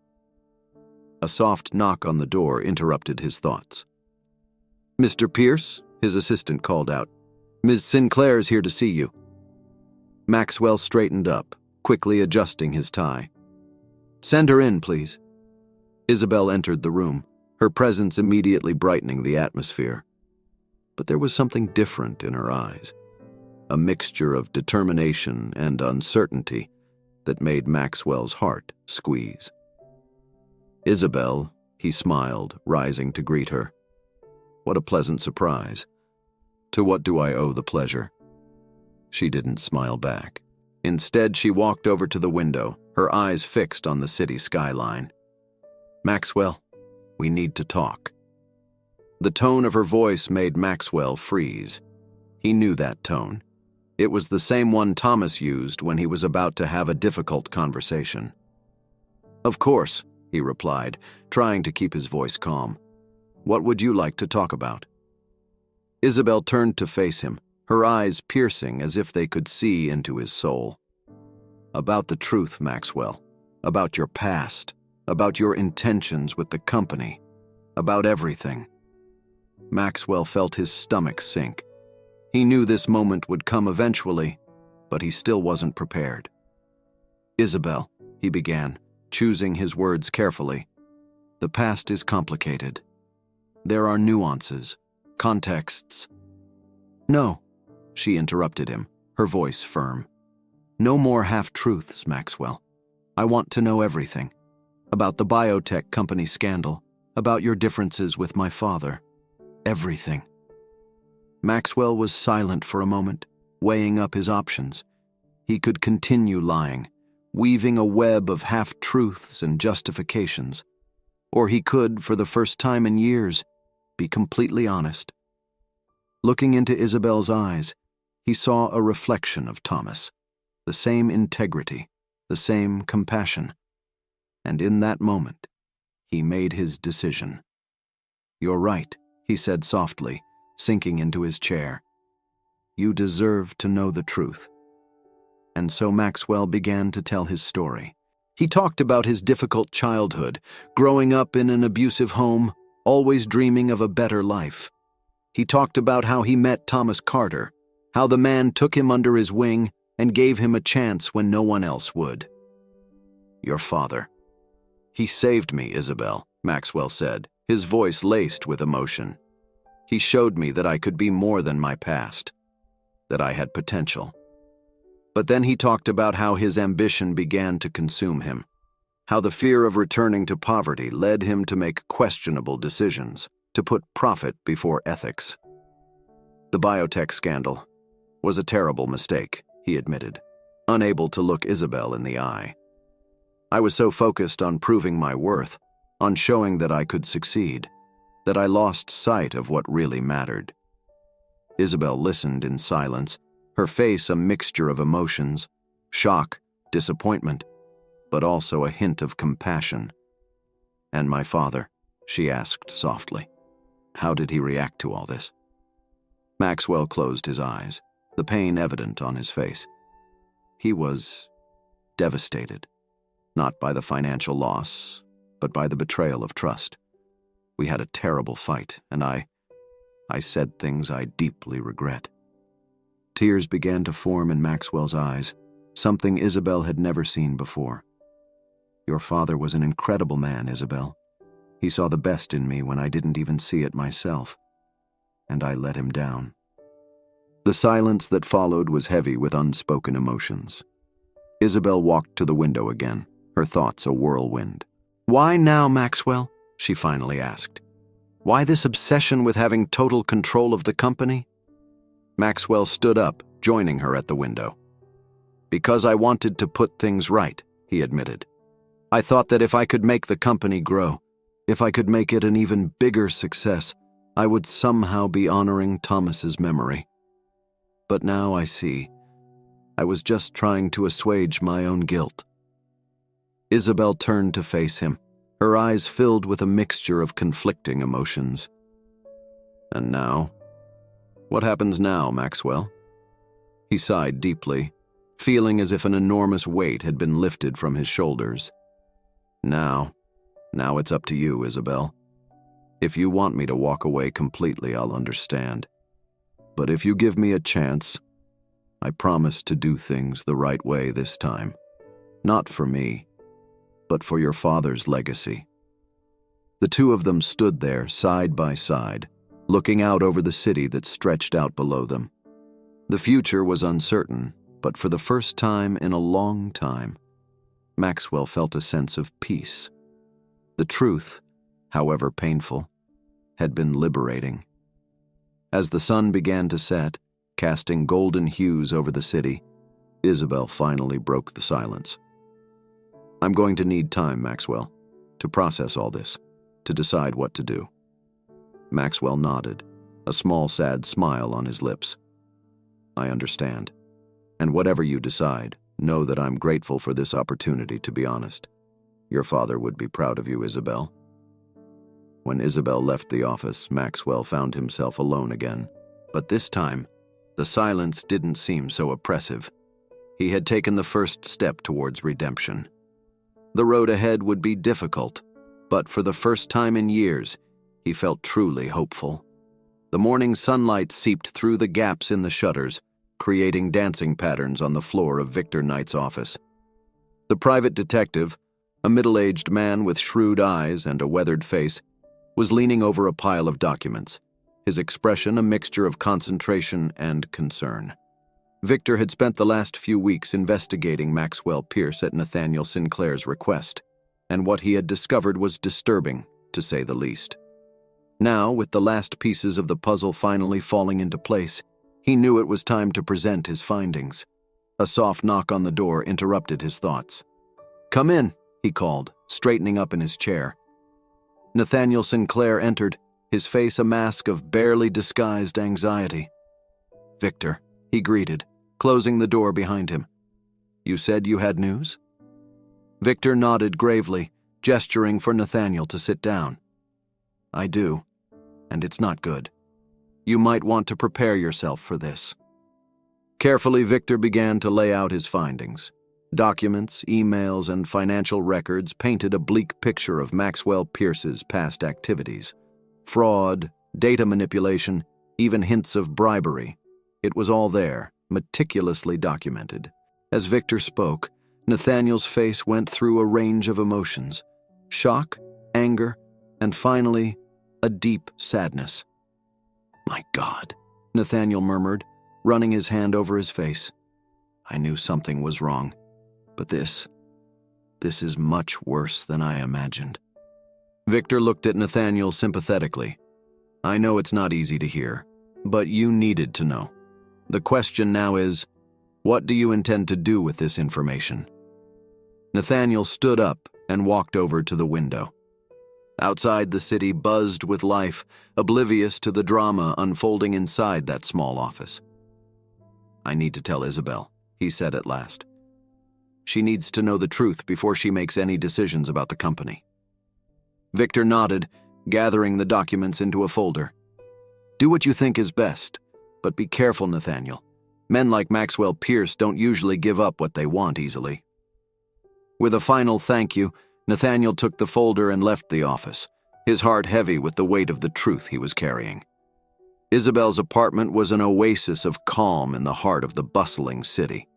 A soft knock on the door interrupted his thoughts. "Mr. Pierce," his assistant called out. "Ms. Sinclair's here to see you." Maxwell straightened up, quickly adjusting his tie. "Send her in, please." Isabel entered the room, her presence immediately brightening the atmosphere. But there was something different in her eyes, a mixture of determination and uncertainty that made Maxwell's heart squeeze. "Isabel," he smiled, rising to greet her. "What a pleasant surprise. To what do I owe the pleasure?" She didn't smile back. Instead, she walked over to the window, her eyes fixed on the city skyline. "Maxwell, we need to talk." The tone of her voice made Maxwell freeze. He knew that tone. It was the same one Thomas used when he was about to have a difficult conversation. "Of course," he replied, trying to keep his voice calm. "What would you like to talk about?" Isabel turned to face him, her eyes piercing as if they could see into his soul. "About the truth, Maxwell. About your past. About your intentions with the company. About everything." Maxwell felt his stomach sink. He knew this moment would come eventually, but he still wasn't prepared. "Isabel," he began, choosing his words carefully, "the past is complicated. There are nuances, contexts." "No," she interrupted him, her voice firm. "No more half-truths, Maxwell. I want to know everything. About the biotech company scandal, about your differences with my father. Everything." Maxwell was silent for a moment, weighing up his options. He could continue lying, weaving a web of half-truths and justifications. Or he could, for the first time in years, be completely honest. Looking into Isabel's eyes, he saw a reflection of Thomas, the same integrity, the same compassion. And in that moment, he made his decision. "You're right," he said softly, sinking into his chair. "You deserve to know the truth." And so Maxwell began to tell his story. He talked about his difficult childhood, growing up in an abusive home, always dreaming of a better life. He talked about how he met Thomas Carter, how the man took him under his wing and gave him a chance when no one else would. "Your father. He saved me, Isabel," Maxwell said, his voice laced with emotion. "He showed me that I could be more than my past, that I had potential." But then he talked about how his ambition began to consume him, how the fear of returning to poverty led him to make questionable decisions, to put profit before ethics. "The biotech scandal was a terrible mistake," he admitted, unable to look Isabel in the eye. "I was so focused on proving my worth, on showing that I could succeed, that I lost sight of what really mattered." Isabel listened in silence, her face a mixture of emotions, shock, disappointment, but also a hint of compassion. "And my father?" she asked softly. "How did he react to all this?" Maxwell closed his eyes, the pain evident on his face. He was devastated, not by the financial loss, but by the betrayal of trust. "We had a terrible fight, and I said things I deeply regret." Tears began to form in Maxwell's eyes, something Isabel had never seen before. "Your father was an incredible man, Isabel. He saw the best in me when I didn't even see it myself, and I let him down." The silence that followed was heavy with unspoken emotions. Isabel walked to the window again, her thoughts a whirlwind. "Why now, Maxwell?" she finally asked. "Why this obsession with having total control of the company?" Maxwell stood up, joining her at the window. "Because I wanted to put things right," he admitted. "I thought that if I could make the company grow, if I could make it an even bigger success, I would somehow be honoring Thomas's memory. But now I see. I was just trying to assuage my own guilt." Isabel turned to face him, her eyes filled with a mixture of conflicting emotions. And now? What happens now, Maxwell? He sighed deeply, feeling as if an enormous weight had been lifted from his shoulders. Now it's up to you, Isabel. If you want me to walk away completely, I'll understand. But if you give me a chance, I promise to do things the right way this time. Not for me, but for your father's legacy. The two of them stood there, side by side, looking out over the city that stretched out below them. The future was uncertain, but for the first time in a long time, Maxwell felt a sense of peace. The truth, however painful, had been liberating. As the sun began to set, casting golden hues over the city, Isabel finally broke the silence. I'm going to need time, Maxwell, to process all this, to decide what to do. Maxwell nodded, a small sad smile on his lips. I understand. And whatever you decide, know that I'm grateful for this opportunity, to be honest. Your father would be proud of you, Isabel. When Isabel left the office, Maxwell found himself alone again. But this time, the silence didn't seem so oppressive. He had taken the first step towards redemption. The road ahead would be difficult, but for the first time in years, he felt truly hopeful. The morning sunlight seeped through the gaps in the shutters, creating dancing patterns on the floor of Victor Knight's office. The private detective, a middle-aged man with shrewd eyes and a weathered face, was leaning over a pile of documents, his expression a mixture of concentration and concern. Victor had spent the last few weeks investigating Maxwell Pierce at Nathaniel Sinclair's request, and what he had discovered was disturbing, to say the least. Now, with the last pieces of the puzzle finally falling into place, he knew it was time to present his findings. A soft knock on the door interrupted his thoughts. "Come in," he called, straightening up in his chair. Nathaniel Sinclair entered, his face a mask of barely disguised anxiety. "Victor," he greeted, closing the door behind him. "You said you had news?" Victor nodded gravely, gesturing for Nathaniel to sit down. "I do, and it's not good. You might want to prepare yourself for this." Carefully, Victor began to lay out his findings. Documents, emails, and financial records painted a bleak picture of Maxwell Pierce's past activities. Fraud, data manipulation, even hints of bribery. It was all there, meticulously documented. As Victor spoke, Nathaniel's face went through a range of emotions: shock, anger, and finally, a deep sadness. "My God," Nathaniel murmured, running his hand over his face. "I knew something was wrong, but this is much worse than I imagined." Victor looked at Nathaniel sympathetically. "I know it's not easy to hear, but you needed to know. The question now is, what do you intend to do with this information?" Nathaniel stood up and walked over to the window. Outside, the city buzzed with life, oblivious to the drama unfolding inside that small office. "I need to tell Isabel," he said at last. "She needs to know the truth before she makes any decisions about the company." Victor nodded, gathering the documents into a folder. "Do what you think is best, but be careful, Nathaniel. Men like Maxwell Pierce don't usually give up what they want easily." With a final thank you, Nathaniel took the folder and left the office, his heart heavy with the weight of the truth he was carrying. Isabel's apartment was an oasis of calm in the heart of the bustling city.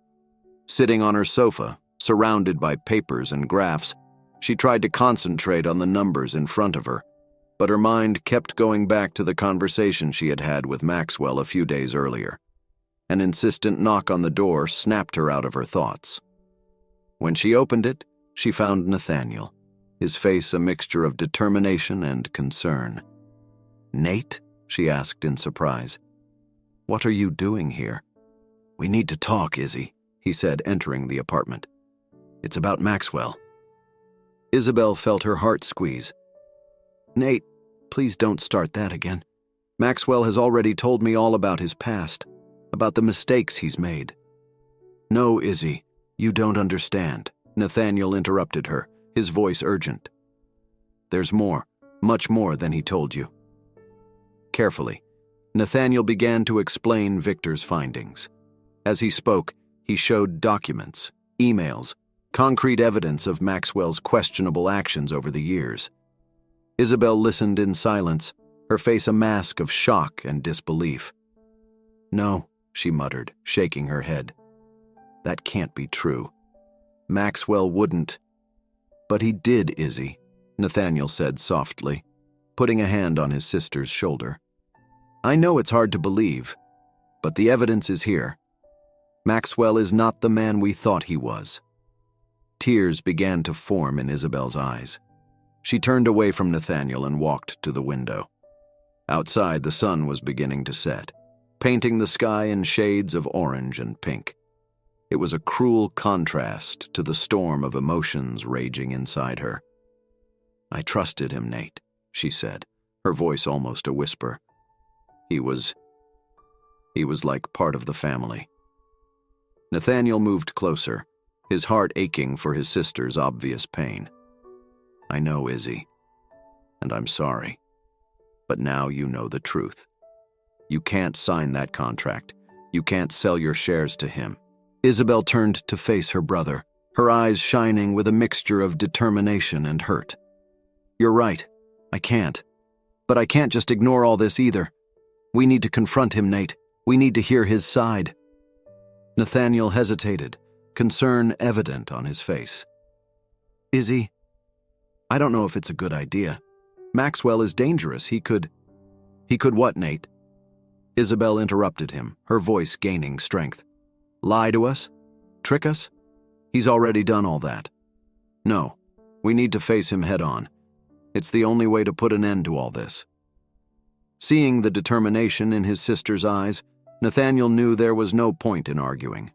Sitting on her sofa, surrounded by papers and graphs, she tried to concentrate on the numbers in front of her, but her mind kept going back to the conversation she had had with Maxwell a few days earlier. An insistent knock on the door snapped her out of her thoughts. When she opened it, she found Nathaniel, his face a mixture of determination and concern. "Nate?" she asked in surprise. "What are you doing here?" "We need to talk, Izzy," he said, entering the apartment. "It's about Maxwell." Isabel felt her heart squeeze. "Nate, please don't start that again. Maxwell has already told me all about his past, about the mistakes he's made." "No, Izzy, you don't understand. Nathaniel interrupted her, his voice urgent. There's more, much more than he told you. Carefully, Nathaniel began to explain Victor's findings. As he spoke, he showed documents, emails, concrete evidence of Maxwell's questionable actions over the years. Isabel listened in silence, her face a mask of shock and disbelief. No, she muttered, shaking her head. That can't be true. Maxwell wouldn't. But he did, Izzy, Nathaniel said softly, putting a hand on his sister's shoulder. I know it's hard to believe, but the evidence is here. Maxwell is not the man we thought he was. Tears began to form in Isabel's eyes. She turned away from Nathaniel and walked to the window. Outside, the sun was beginning to set, painting the sky in shades of orange and pink. It was a cruel contrast to the storm of emotions raging inside her. I trusted him, Nate, she said, her voice almost a whisper. He was like part of the family. Nathaniel moved closer, his heart aching for his sister's obvious pain. I know, Izzy, and I'm sorry, but now you know the truth. You can't sign that contract. You can't sell your shares to him. Isabel turned to face her brother, her eyes shining with a mixture of determination and hurt. You're right, I can't. But I can't just ignore all this either. We need to confront him, Nate. We need to hear his side. Nathaniel hesitated, concern evident on his face. Izzy, I don't know if it's a good idea. Maxwell is dangerous. He could what, Nate? Isabel interrupted him, her voice gaining strength. Lie to us? Trick us? He's already done all that. No, we need to face him head on. It's the only way to put an end to all this. Seeing the determination in his sister's eyes, Nathaniel knew there was no point in arguing.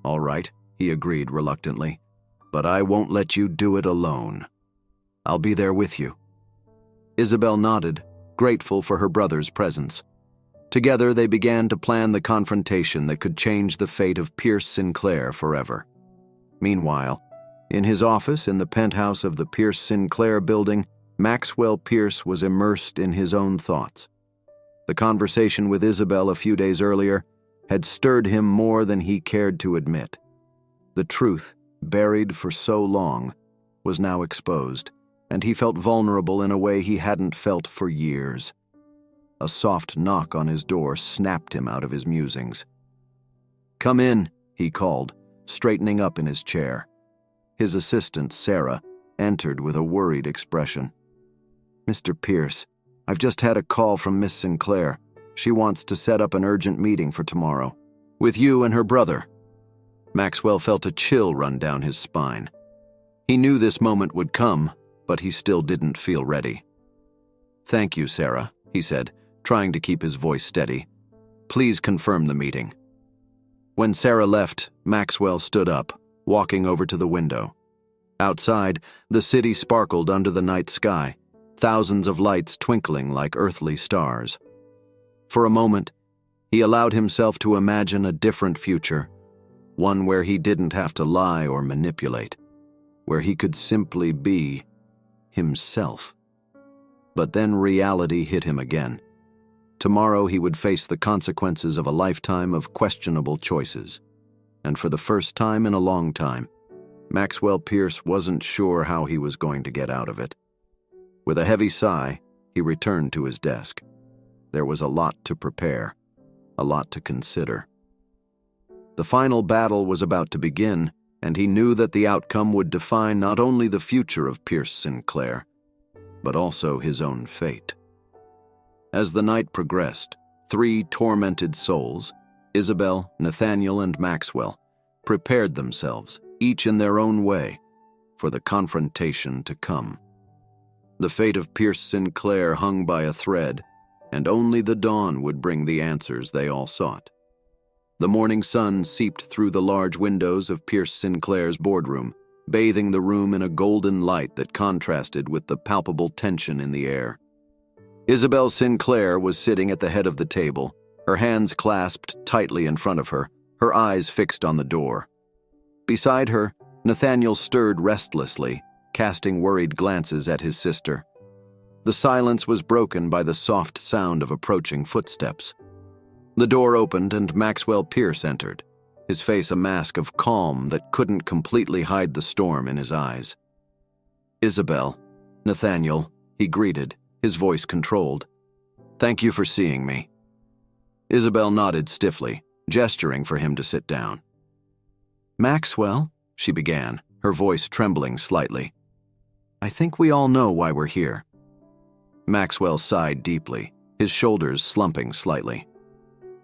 All right, he agreed reluctantly, but I won't let you do it alone. I'll be there with you. Isabel nodded, grateful for her brother's presence. Together they began to plan the confrontation that could change the fate of Pierce Sinclair forever. Meanwhile, in his office in the penthouse of the Pierce Sinclair building, Maxwell Pierce was immersed in his own thoughts. The conversation with Isabel a few days earlier had stirred him more than he cared to admit. The truth, buried for so long, was now exposed, and he felt vulnerable in a way he hadn't felt for years. A soft knock on his door snapped him out of his musings. Come in, he called, straightening up in his chair. His assistant, Sarah, entered with a worried expression. Mr. Pierce, I've just had a call from Miss Sinclair. She wants to set up an urgent meeting for tomorrow. With you and her brother. Maxwell felt a chill run down his spine. He knew this moment would come, but he still didn't feel ready. Thank you, Sarah, he said, trying to keep his voice steady. Please confirm the meeting. When Sarah left, Maxwell stood up, walking over to the window. Outside, the city sparkled under the night sky, thousands of lights twinkling like earthly stars. For a moment, he allowed himself to imagine a different future, one where he didn't have to lie or manipulate, where he could simply be himself. But then reality hit him again. Tomorrow he would face the consequences of a lifetime of questionable choices. And for the first time in a long time, Maxwell Pierce wasn't sure how he was going to get out of it. With a heavy sigh, he returned to his desk. There was a lot to prepare, a lot to consider. The final battle was about to begin, and he knew that the outcome would define not only the future of Pierce Sinclair, but also his own fate. As the night progressed, three tormented souls, Isabel, Nathaniel, and Maxwell, prepared themselves, each in their own way, for the confrontation to come. The fate of Pierce Sinclair hung by a thread, and only the dawn would bring the answers they all sought. The morning sun seeped through the large windows of Pierce Sinclair's boardroom, bathing the room in a golden light that contrasted with the palpable tension in the air. Isabel Sinclair was sitting at the head of the table, her hands clasped tightly in front of her, her eyes fixed on the door. Beside her, Nathaniel stirred restlessly, casting worried glances at his sister. The silence was broken by the soft sound of approaching footsteps. The door opened and Maxwell Pierce entered, his face a mask of calm that couldn't completely hide the storm in his eyes. "Isabel, Nathaniel," he greeted, his voice controlled. "Thank you for seeing me." Isabel nodded stiffly, gesturing for him to sit down. "Maxwell," she began, her voice trembling slightly, "I think we all know why we're here." Maxwell sighed deeply, his shoulders slumping slightly.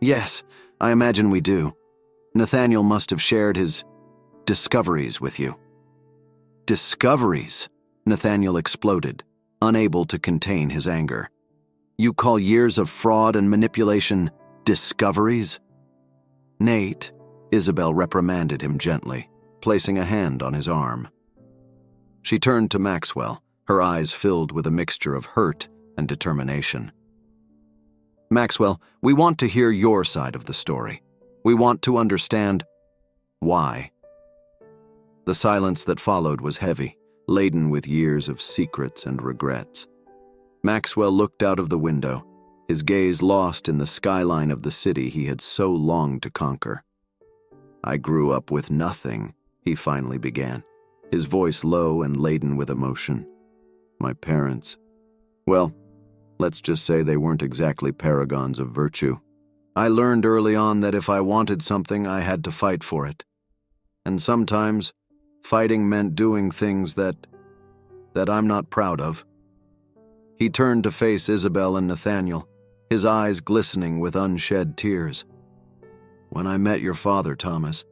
"Yes, I imagine we do. Nathaniel must have shared his discoveries with you." "Discoveries?" Nathaniel exploded, unable to contain his anger. "You call years of fraud and manipulation discoveries?" "Nate," Isabel reprimanded him gently, placing a hand on his arm. She turned to Maxwell, her eyes filled with a mixture of hurt and determination. "Maxwell, we want to hear your side of the story. We want to understand why." The silence that followed was heavy, laden with years of secrets and regrets. Maxwell looked out of the window, his gaze lost in the skyline of the city he had so longed to conquer. "I grew up with nothing," he finally began, his voice low and laden with emotion. "My parents, well, let's just say they weren't exactly paragons of virtue. I learned early on that if I wanted something, I had to fight for it. And sometimes, fighting meant doing things that I'm not proud of." He turned to face Isabel and Nathaniel, his eyes glistening with unshed tears. "When I met your father, Thomas,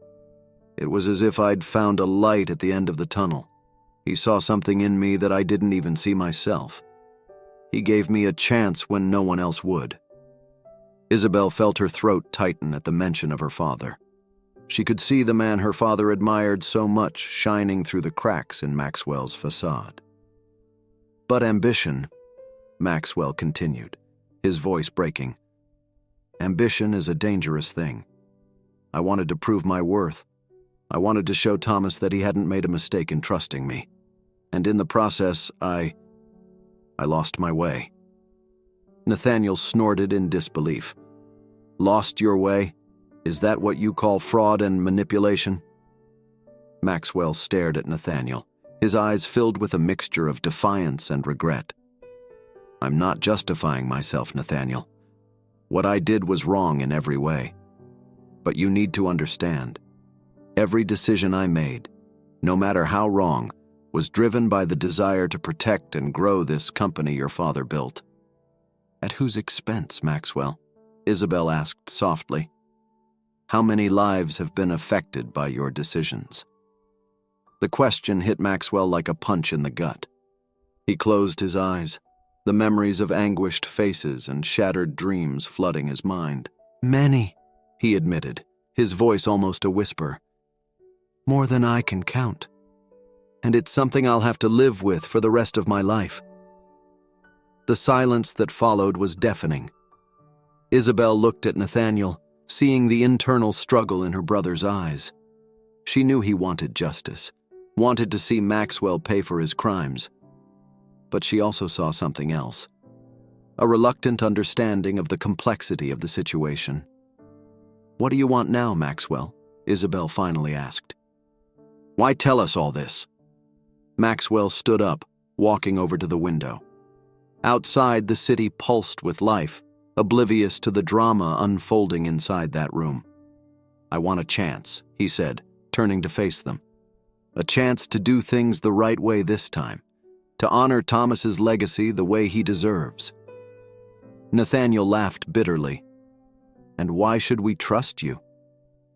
it was as if I'd found a light at the end of the tunnel. He saw something in me that I didn't even see myself. He gave me a chance when no one else would." Isabel felt her throat tighten at the mention of her father. She could see the man her father admired so much shining through the cracks in Maxwell's facade. "But ambition," Maxwell continued, his voice breaking. "Ambition is a dangerous thing. I wanted to prove my worth. I wanted to show Thomas that he hadn't made a mistake in trusting me. And in the process, I lost my way." Nathaniel snorted in disbelief. "Lost your way? Is that what you call fraud and manipulation?" Maxwell stared at Nathaniel, his eyes filled with a mixture of defiance and regret. "I'm not justifying myself, Nathaniel. What I did was wrong in every way. But you need to understand, every decision I made, no matter how wrong, was driven by the desire to protect and grow this company your father built." "At whose expense, Maxwell?" Isabel asked softly. "How many lives have been affected by your decisions?" The question hit Maxwell like a punch in the gut. He closed his eyes, the memories of anguished faces and shattered dreams flooding his mind. "Many," he admitted, his voice almost a whisper. "More than I can count. And it's something I'll have to live with for the rest of my life." The silence that followed was deafening. Isabel looked at Nathaniel, seeing the internal struggle in her brother's eyes. She knew he wanted justice, wanted to see Maxwell pay for his crimes. But she also saw something else, a reluctant understanding of the complexity of the situation. "What do you want now, Maxwell?" Isabel finally asked. "Why tell us all this?" Maxwell stood up, walking over to the window. Outside, the city pulsed with life, oblivious to the drama unfolding inside that room. "I want a chance," he said, turning to face them. "A chance to do things the right way this time, to honor Thomas's legacy the way he deserves." Nathaniel laughed bitterly. "And why should we trust you?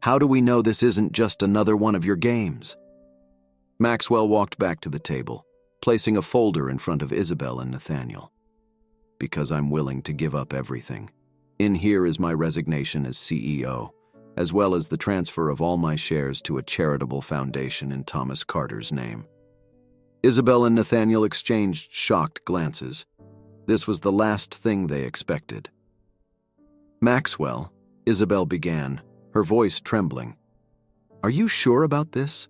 How do we know this isn't just another one of your games?" Maxwell walked back to the table, placing a folder in front of Isabel and Nathaniel. "Because I'm willing to give up everything. In here is my resignation as CEO, as well as the transfer of all my shares to a charitable foundation in Thomas Carter's name." Isabel and Nathaniel exchanged shocked glances. This was the last thing they expected. "Maxwell," Isabel began, her voice trembling, "are you sure about this?"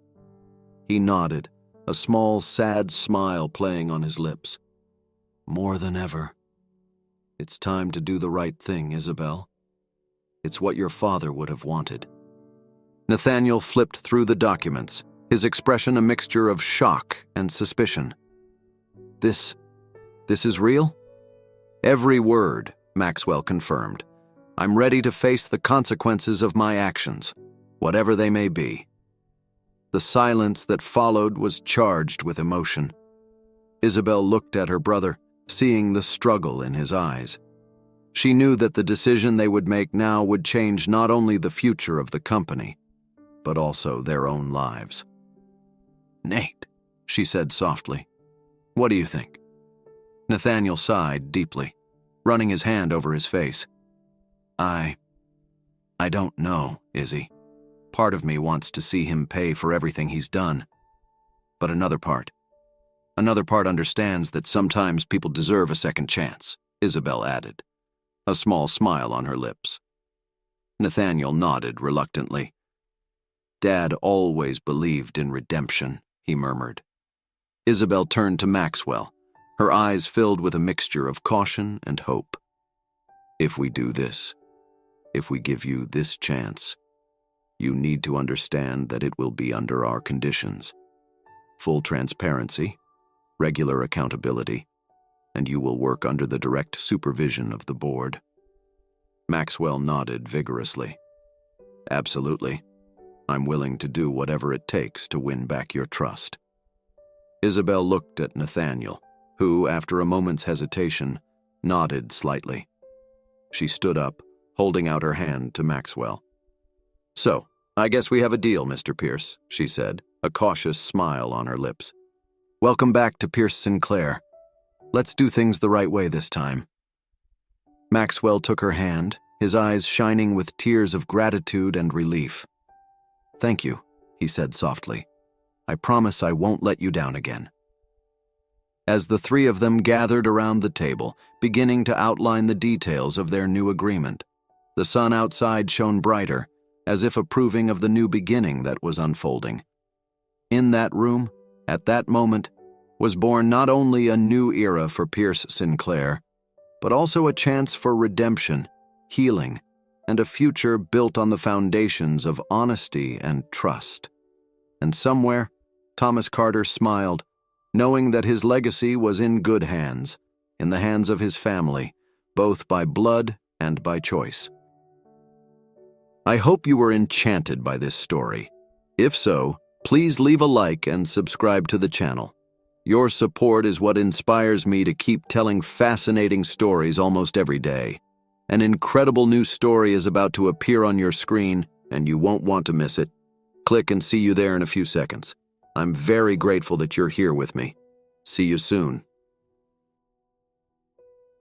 He nodded, a small, sad smile playing on his lips. More than ever. It's time to do the right thing, Isabel. It's what your father would have wanted. Nathaniel flipped through the documents, his expression a mixture of shock and suspicion. This is real? Every word, Maxwell confirmed. I'm ready to face the consequences of my actions, whatever they may be. The silence that followed was charged with emotion. Isabel looked at her brother, seeing the struggle in his eyes. She knew that the decision they would make now would change not only the future of the company, but also their own lives. Nate, she said softly, what do you think? Nathaniel sighed deeply, running his hand over his face. I don't know, Izzy. Part of me wants to see him pay for everything he's done. But another part understands that sometimes people deserve a second chance, Isabel added, a small smile on her lips. Nathaniel nodded reluctantly. Dad always believed in redemption, he murmured. Isabel turned to Maxwell, her eyes filled with a mixture of caution and hope. If we do this, if we give you this chance, you need to understand that it will be under our conditions. Full transparency, regular accountability, and you will work under the direct supervision of the board. Maxwell nodded vigorously. Absolutely. I'm willing to do whatever it takes to win back your trust. Isabel looked at Nathaniel, who, after a moment's hesitation, nodded slightly. She stood up, holding out her hand to Maxwell. So, I guess we have a deal, Mr. Pierce, she said, a cautious smile on her lips. Welcome back to Pierce Sinclair. Let's do things the right way this time. Maxwell took her hand, his eyes shining with tears of gratitude and relief. Thank you, he said softly. I promise I won't let you down again. As the three of them gathered around the table, beginning to outline the details of their new agreement, the sun outside shone brighter, as if approving of the new beginning that was unfolding. In that room, at that moment, was born not only a new era for Pierce Sinclair, but also a chance for redemption, healing, and a future built on the foundations of honesty and trust. And somewhere, Thomas Carter smiled, knowing that his legacy was in good hands, in the hands of his family, both by blood and by choice. I hope you were enchanted by this story. If so, please leave a like and subscribe to the channel. Your support is what inspires me to keep telling fascinating stories almost every day. An incredible new story is about to appear on your screen, and you won't want to miss it. Click and see you there in a few seconds. I'm very grateful that you're here with me. See you soon.